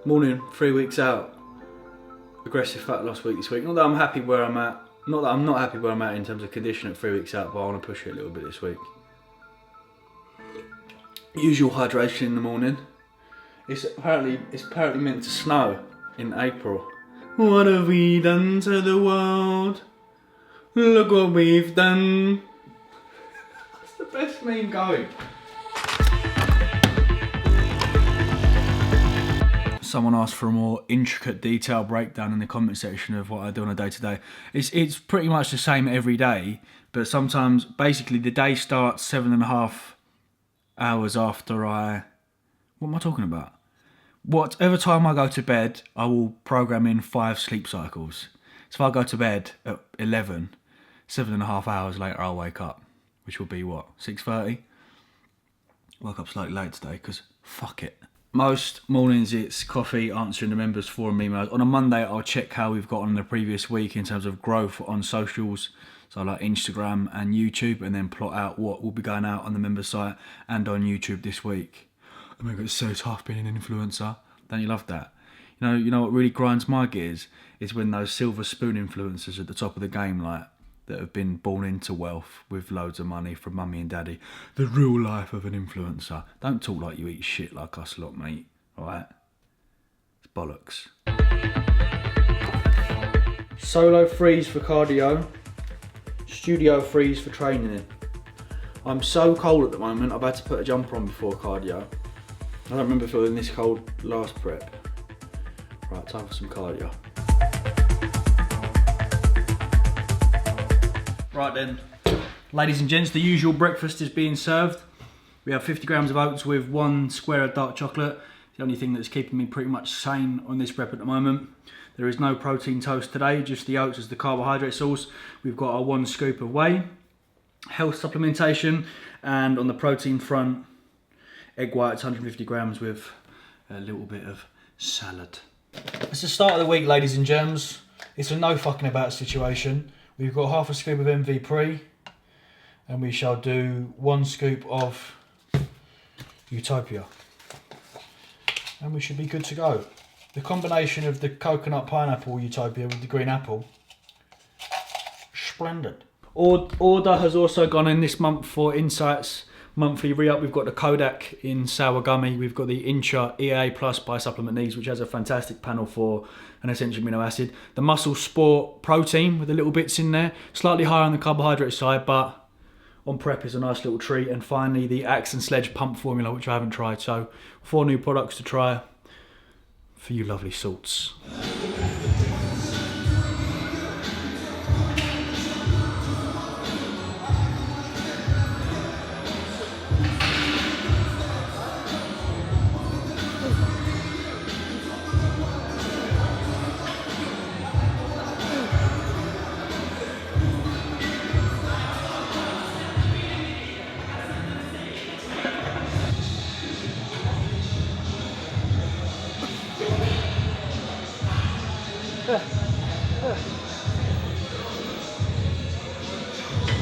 Morning, 3 weeks out. Aggressive fat loss week this week. Not that I'm happy where I'm at. Not that I'm not happy where I'm at in terms of condition at 3 weeks out, but I want to push it a little bit this week. Usual hydration in the morning. It's apparently meant to snow in April. What have we done to the world? Look what we've done. That's the best meme going. Someone asked for a more intricate detailed breakdown in the comment section of what I do on a day to day. It's pretty much the same every day, but sometimes basically the day starts 7.5 hours after what am I talking about? Whatever time I go to bed, I will program in 5 sleep cycles. So if I go to bed at 11, 7.5 hours later I'll wake up, which will be what, 6:30? Woke up slightly late today because fuck it. Most mornings it's coffee, answering the members forum emails. On a Monday I'll check how we've got on the previous week in terms of growth on socials, so like Instagram and YouTube, and then plot out what will be going out on the member site and on YouTube this week. Oh my god, it's so tough being an influencer. Don't you love that? You know what really grinds my gears is when those silver spoon influencers at the top of the game, like, that have been born into wealth with loads of money from mummy and daddy. The real life of an influencer. Don't talk like you eat shit like us lot, mate. Alright? It's bollocks. Solo freeze for cardio. Studio freeze for training. I'm so cold at the moment, I've had to put a jumper on before cardio. I don't remember feeling this cold last prep. Right, time for some cardio. Right then, ladies and gents, the usual breakfast is being served. We have 50 grams of oats with 1 square of dark chocolate. The only thing that's keeping me pretty much sane on this prep at the moment. There is no protein toast today, just the oats as the carbohydrate source. We've got our 1 scoop of whey, health supplementation, and on the protein front, egg whites, 150 grams with a little bit of salad. It's the start of the week, ladies and germs. It's a no fucking about situation. We've got half a scoop of MV Pre, and we shall do 1 scoop of Utopia. And we should be good to go. The combination of the coconut pineapple Utopia with the green apple, splendid. Order has also gone in this month for Insights monthly re-up. We've got the Kodak in sour gummy. We've got the Incha EA Plus by Supplement Needs, which has a fantastic panel for an essential amino acid. The Muscle Sport protein with the little bits in there, slightly higher on the carbohydrate side, but on prep is a nice little treat. And finally the Axe and Sledge pump formula, which I haven't tried. So 4 new products to try for you lovely salts.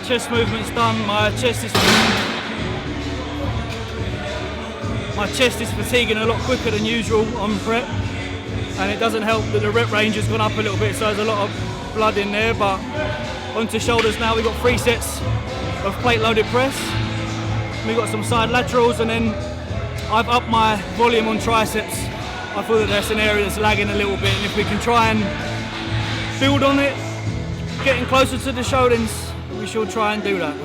Chest movement's done. My chest is fatiguing a lot quicker than usual on prep, and it doesn't help that the rep range has gone up a little bit, so there's a lot of blood in there. But onto shoulders now. We've got 3 sets of plate loaded press. We've got some side laterals, and then I've upped my volume on triceps. I feel that that's an area that's lagging a little bit, and if we can try and build on it, getting closer to the shoulders, we shall try and do that.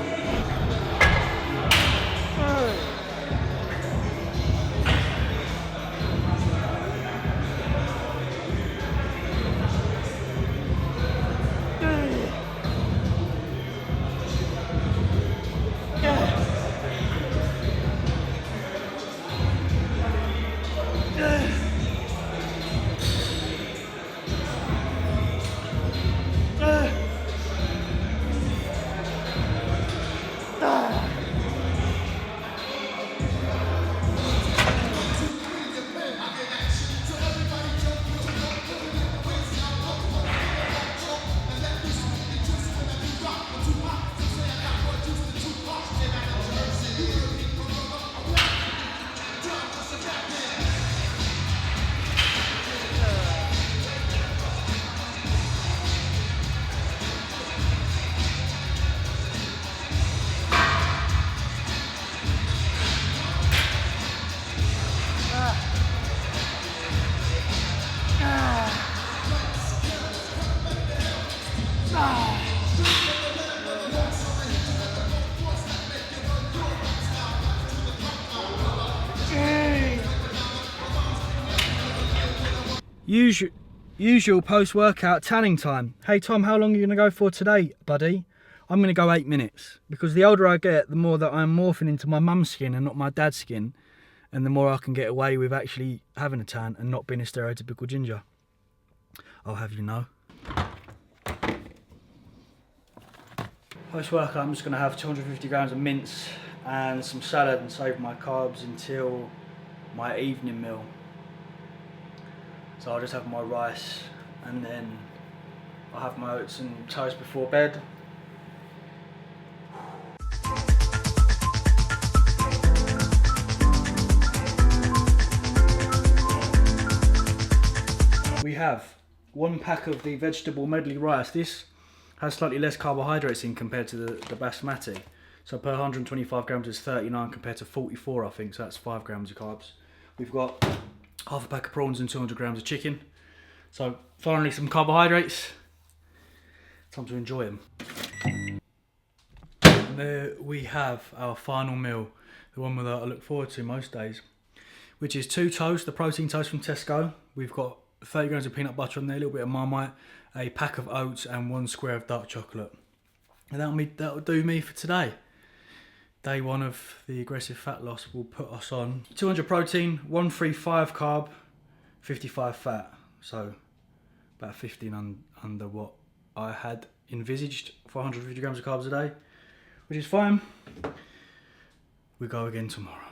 Usual post-workout tanning time. Hey Tom, how long are you going to go for today, buddy? I'm going to go 8 minutes. Because the older I get, the more that I'm morphing into my mum's skin and not my dad's skin. And the more I can get away with actually having a tan and not being a stereotypical ginger. I'll have you know. Post-workout, I'm just going to have 250 grams of mince and some salad and save my carbs until my evening meal. So I'll just have my rice and then I'll have my oats and toast before bed. We have 1 pack of the vegetable medley rice. This has slightly less carbohydrates in compared to the basmati. So per 125 grams is 39 compared to 44 I think, so that's 5 grams of carbs. We've got half a pack of prawns and 200 grams of chicken. So finally some carbohydrates. Time to enjoy them. And there we have our final meal, the one that I look forward to most days, which is 2 toast, the protein toast from Tesco. We've got 30 grams of peanut butter on there, a little bit of Marmite, a pack of oats and 1 square of dark chocolate. And that'll do me for today. Day 1 of the aggressive fat loss will put us on 200 protein, 135 carb, 55 fat. So about 15 under what I had envisaged, 450 grams of carbs a day, which is fine. We go again tomorrow.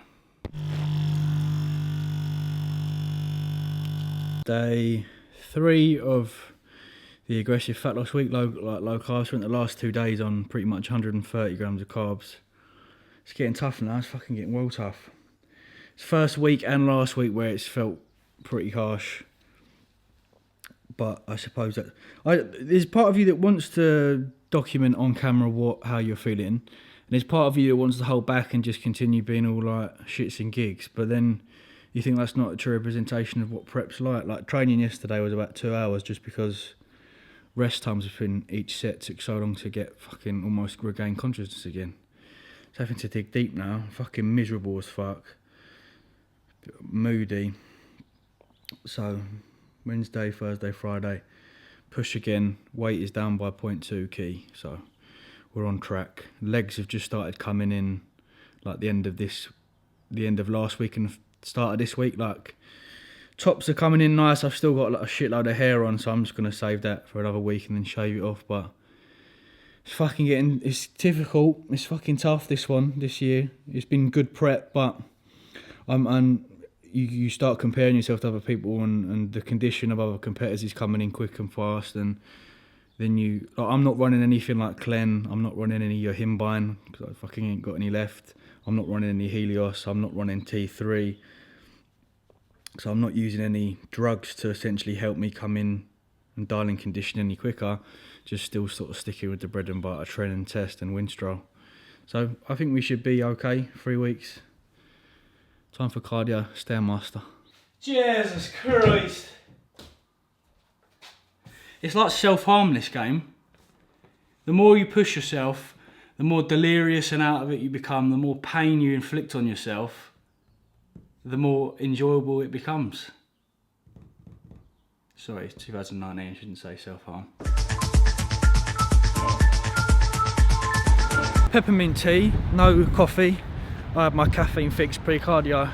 Day 3 of the aggressive fat loss week, low carb. Spent the last 2 days on pretty much 130 grams of carbs. It's getting tough now, it's fucking getting well tough. It's first week and last week where it's felt pretty harsh. But I suppose that there's part of you that wants to document on camera how you're feeling. And there's part of you that wants to hold back and just continue being all like shits and gigs. But then you think that's not a true representation of what prep's like. Like training yesterday was about 2 hours just because rest times between each set took so long to get fucking almost regain consciousness again. So having to dig deep now, fucking miserable as fuck, moody. So Wednesday, Thursday, Friday, push again, weight is down by 0.2 key, so we're on track. Legs have just started coming in like the end of last week and start of this week. Like tops are coming in nice. I've still got like a shitload of hair on, so I'm just gonna save that for another week and then shave it off. But it's difficult. It's fucking tough this year. It's been good prep, but you start comparing yourself to other people, and the condition of other competitors is coming in quick and fast, and then I'm not running anything like Clen. I'm not running any Yohimbine because I fucking ain't got any left. I'm not running any Helios. I'm not running T3. So I'm not using any drugs to essentially help me come in and dial in condition any quicker. Just still sort of sticking with the bread and butter, tren and test and Winstrol. So I think we should be okay. 3 weeks. Time for cardio, Stairmaster. Jesus Christ. It's like self-harm, this game. The more you push yourself, the more delirious and out of it you become, the more pain you inflict on yourself, the more enjoyable it becomes. Sorry, it's 2019, I shouldn't say self-harm. Peppermint tea, no coffee. I had my caffeine fix pre-cardio.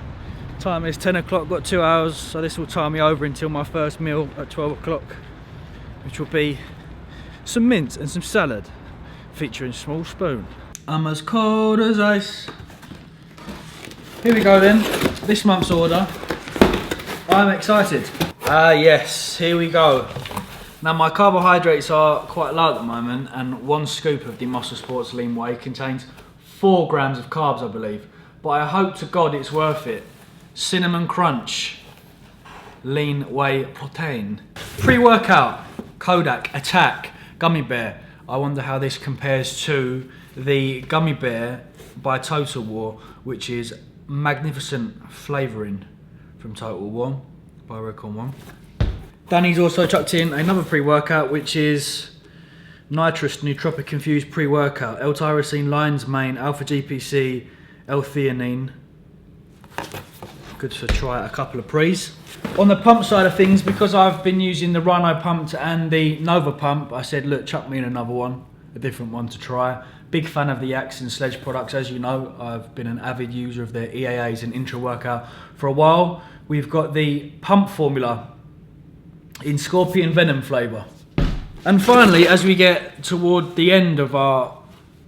Time is 10 o'clock, got 2 hours, so this will tie me over until my first meal at 12 o'clock, which will be some mince and some salad, featuring small spoon. I'm as cold as ice. Here we go then, this month's order. I'm excited. Yes, here we go. Now my carbohydrates are quite low at the moment, and 1 scoop of the Muscle Sports Lean Whey contains 4 grams of carbs, I believe. But I hope to God it's worth it. Cinnamon Crunch Lean Whey Protein. Pre-workout, Kodak Attack Gummy Bear. I wonder how this compares to the Gummy Bear by Total War, which is magnificent flavouring from Total War by Recon 1. Danny's also chucked in another pre-workout, which is Nitrous Nootropic Infused Pre-Workout. L-tyrosine, lion's mane, alpha-GPC, L-theanine. good to try a couple of pre's. On the pump side of things, because I've been using the Rhino pump and the Nova pump, I said, look, chuck me in another one, a different one to try. Big fan of the Axe and Sledge products. As you know, I've been an avid user of their EAAs and intra-workout for a while. We've got the pump formula in Scorpion Venom flavour. And finally, as we get toward the end of our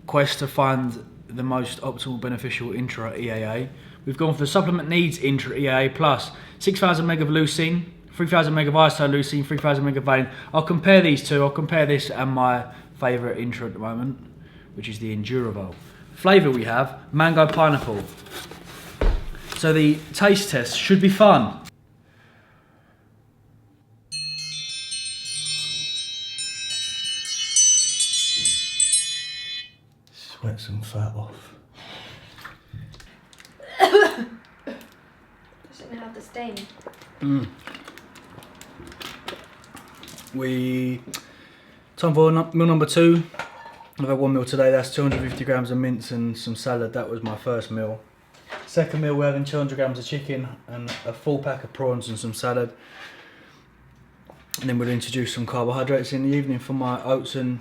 quest to find the most optimal beneficial intra EAA, we've gone for the Supplement Needs Intra EAA Plus. 6,000 meg of leucine, 3,000 meg of isoleucine, 3,000 meg of valine. I'll compare these two. I'll compare this and my favourite intra at the moment, which is the Enduraval. Flavour we have, mango pineapple. So the taste test should be fun. Sweat some fat off. Doesn't have the stain. Time for meal number 2. I've had 1 meal today. That's 250 grams of mince and some salad. That was my first meal. Second meal, we're having 200 grams of chicken and a full pack of prawns and some salad. And then we'll introduce some carbohydrates in the evening for my oats and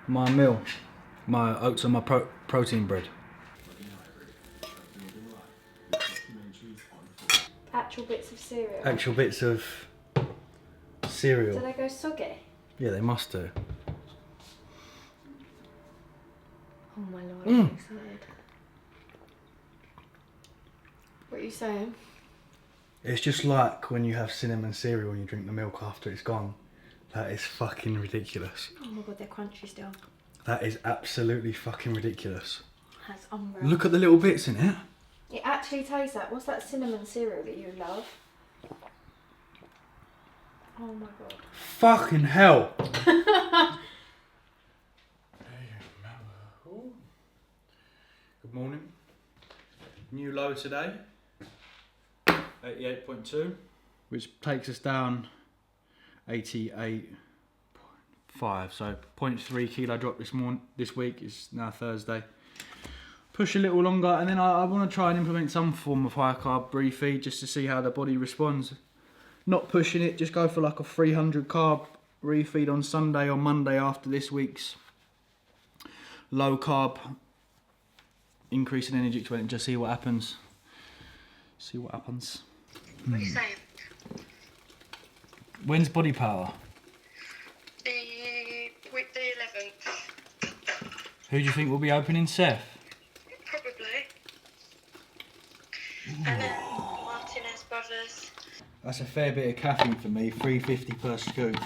my meal. My oats and my protein bread. Actual bits of cereal. Actual bits of cereal. Do they go soggy? Yeah, they must do. Oh my lord, I'm excited. What are you saying? It's just like when you have cinnamon cereal and you drink the milk after it's gone. That is fucking ridiculous. Oh my god, they're crunchy still. That is absolutely fucking ridiculous. That's unreal. Look at the little bits in it. It actually tastes like, what's that cinnamon cereal that you love? Oh my god. Fucking hell. Good morning. New low today. 88.2. Which takes us down 88.5. So 0.3 kilo drop this week. It's now Thursday. Push a little longer, and then I want to try and implement some form of high carb refeed just to see how the body responds. Not pushing it, just go for like a 300 carb refeed on Sunday or Monday after this week's low carb increase in energy experiment. Just see what happens. See what happens. What are you saying? When's Body Power? Week the 11th. Who do you think will be opening, Seth? Probably. And then Martinez Brothers. That's a fair bit of caffeine for me, 350 per scoop.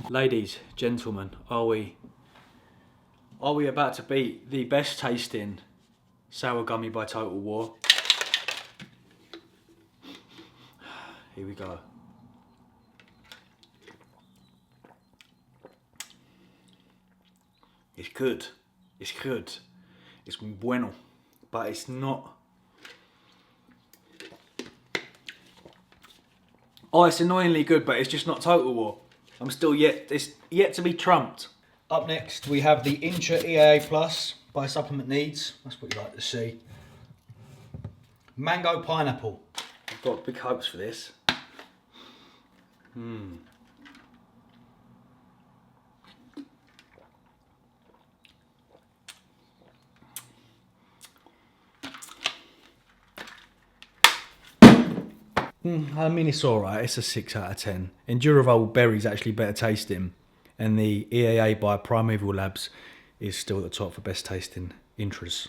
Ladies, gentlemen, are we about to beat the best tasting sour gummy by Total War? Here we go. It's good. It's good. It's bueno. But it's not. Oh, it's annoyingly good, but it's just not Total War. It's yet to be trumped. Up next, we have the Intra EAA Plus by Supplement Needs. That's what you like to see. Mango pineapple. I've got big hopes for this. I mean, it's alright, it's a 6 out of 10. Enduraval Berry's actually better tasting, and the EAA by Primeval Labs is still at the top for best tasting intras.